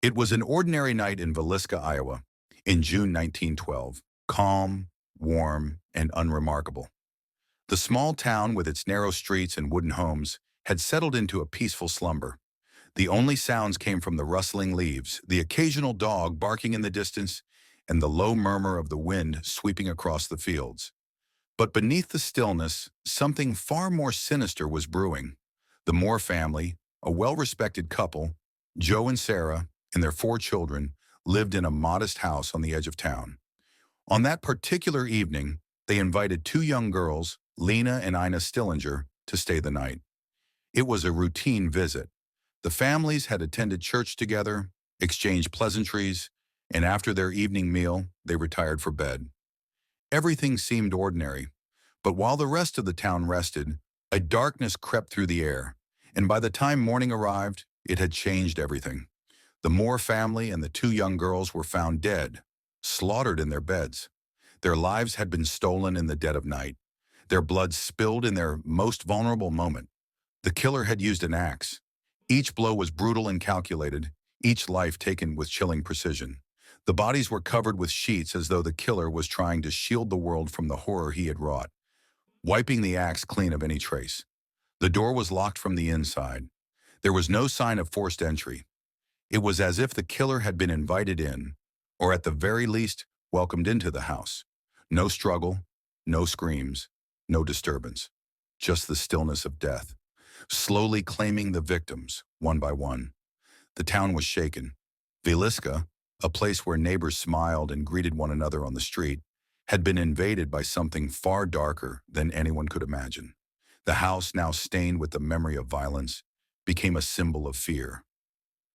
It was an ordinary night in Villisca, Iowa, in June 1912, calm, warm, and unremarkable. The small town with its narrow streets and wooden homes had settled into a peaceful slumber. The only sounds came from the rustling leaves, the occasional dog barking in the distance, and the low murmur of the wind sweeping across the fields. But beneath the stillness, something far more sinister was brewing. The Moore family, a well-respected couple, Joe and Sarah, and their four children, lived in a modest house on the edge of town. On that particular evening, they invited two young girls, Lena and Ina Stillinger, to stay the night. It was a routine visit. The families had attended church together, exchanged pleasantries, and after their evening meal, they retired for bed. Everything seemed ordinary, but while the rest of the town rested, a darkness crept through the air, and by the time morning arrived, it had changed everything. The Moore family and the two young girls were found dead, slaughtered in their beds. Their lives had been stolen in the dead of night, their blood spilled in their most vulnerable moment. The killer had used an axe. Each blow was brutal and calculated, each life taken with chilling precision. The bodies were covered with sheets as though the killer was trying to shield the world from the horror he had wrought, wiping the axe clean of any trace. The door was locked from the inside. There was no sign of forced entry. It was as if the killer had been invited in, or at the very least, welcomed into the house. No struggle, no screams, no disturbance. Just the stillness of death, slowly claiming the victims, one by one. The town was shaken. Villisca, a place where neighbors smiled and greeted one another on the street, had been invaded by something far darker than anyone could imagine. The house, now stained with the memory of violence, became a symbol of fear.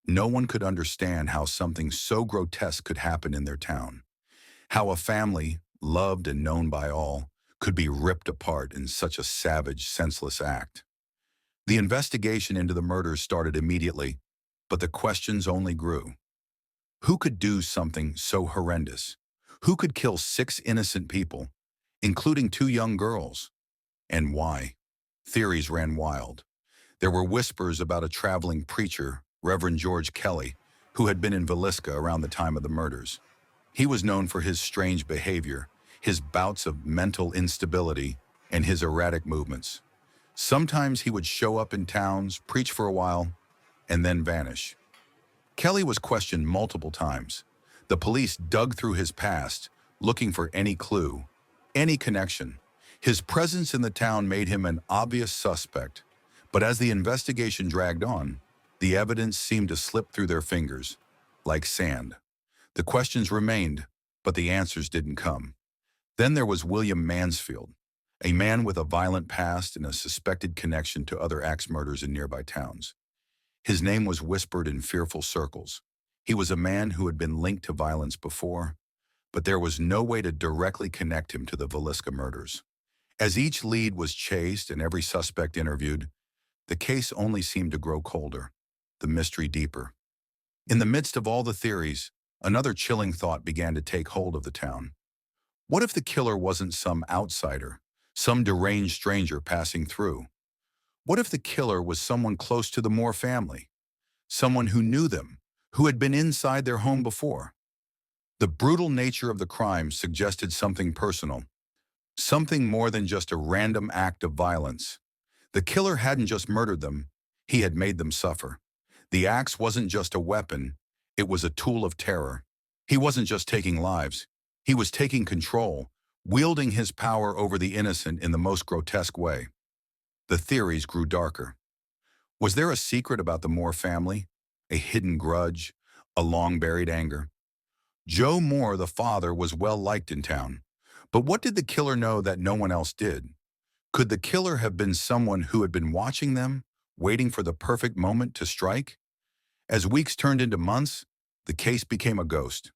No one could understand how something so grotesque could happen in their town, how a family, loved and known by all, could be ripped apart in such a savage, senseless act. The investigation into the murders started immediately, but the questions only grew. Who could do something so horrendous? Who could kill six innocent people, including two young girls? And why? Theories ran wild. There were whispers about a traveling preacher, Reverend George Kelly, who had been in Villisca around the time of the murders. He was known for his strange behavior, his bouts of mental instability, and his erratic movements. Sometimes he would show up in towns, preach for a while, and then vanish. Kelly was questioned multiple times. The police dug through his past, looking for any clue, any connection. His presence in the town made him an obvious suspect, but as the investigation dragged on, the evidence seemed to slip through their fingers, like sand. The questions remained, but the answers didn't come. Then there was William Mansfield, a man with a violent past and a suspected connection to other axe murders in nearby towns. His name was whispered in fearful circles. He was a man who had been linked to violence before, but there was no way to directly connect him to the Villisca murders. As each lead was chased and every suspect interviewed, the case only seemed to grow colder, the mystery deeper. In the midst of all the theories, another chilling thought began to take hold of the town. What if the killer wasn't some outsider, some deranged stranger passing through? What if the killer was someone close to the Moore family, someone who knew them, who had been inside their home before? The brutal nature of the crime suggested something personal, something more than just a random act of violence. The killer hadn't just murdered them, he had made them suffer. The axe wasn't just a weapon, it was a tool of terror. He wasn't just taking lives, he was taking control, wielding his power over the innocent in the most grotesque way. The theories grew darker. Was there a secret about the Moore family? A hidden grudge? A long-buried anger? Joe Moore, the father, was well-liked in town. But what did the killer know that no one else did? Could the killer have been someone who had been watching them, waiting for the perfect moment to strike? As weeks turned into months, the case became a ghost.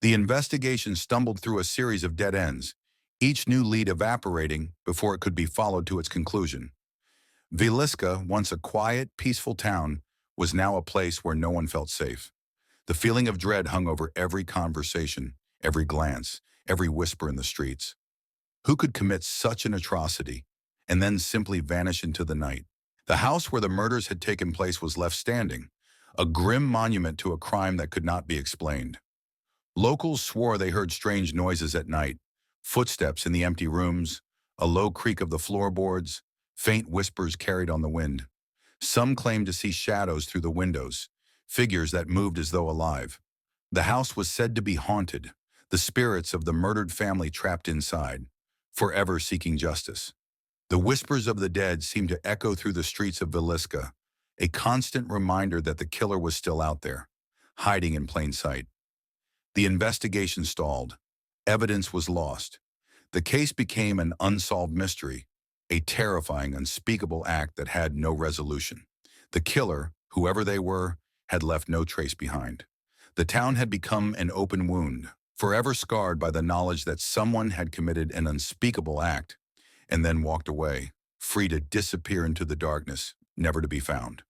The investigation stumbled through a series of dead ends, each new lead evaporating before it could be followed to its conclusion. Villisca, once a quiet, peaceful town, was now a place where no one felt safe. The feeling of dread hung over every conversation, every glance, every whisper in the streets. Who could commit such an atrocity and then simply vanish into the night? The house where the murders had taken place was left standing, a grim monument to a crime that could not be explained. Locals swore they heard strange noises at night, footsteps in the empty rooms, a low creak of the floorboards, faint whispers carried on the wind. Some claimed to see shadows through the windows, figures that moved as though alive. The house was said to be haunted, the spirits of the murdered family trapped inside, forever seeking justice. The whispers of the dead seemed to echo through the streets of Villisca, a constant reminder that the killer was still out there, hiding in plain sight. The investigation stalled. Evidence was lost. The case became an unsolved mystery, a terrifying, unspeakable act that had no resolution. The killer, whoever they were, had left no trace behind. The town had become an open wound, forever scarred by the knowledge that someone had committed an unspeakable act and then walked away, free to disappear into the darkness, never to be found.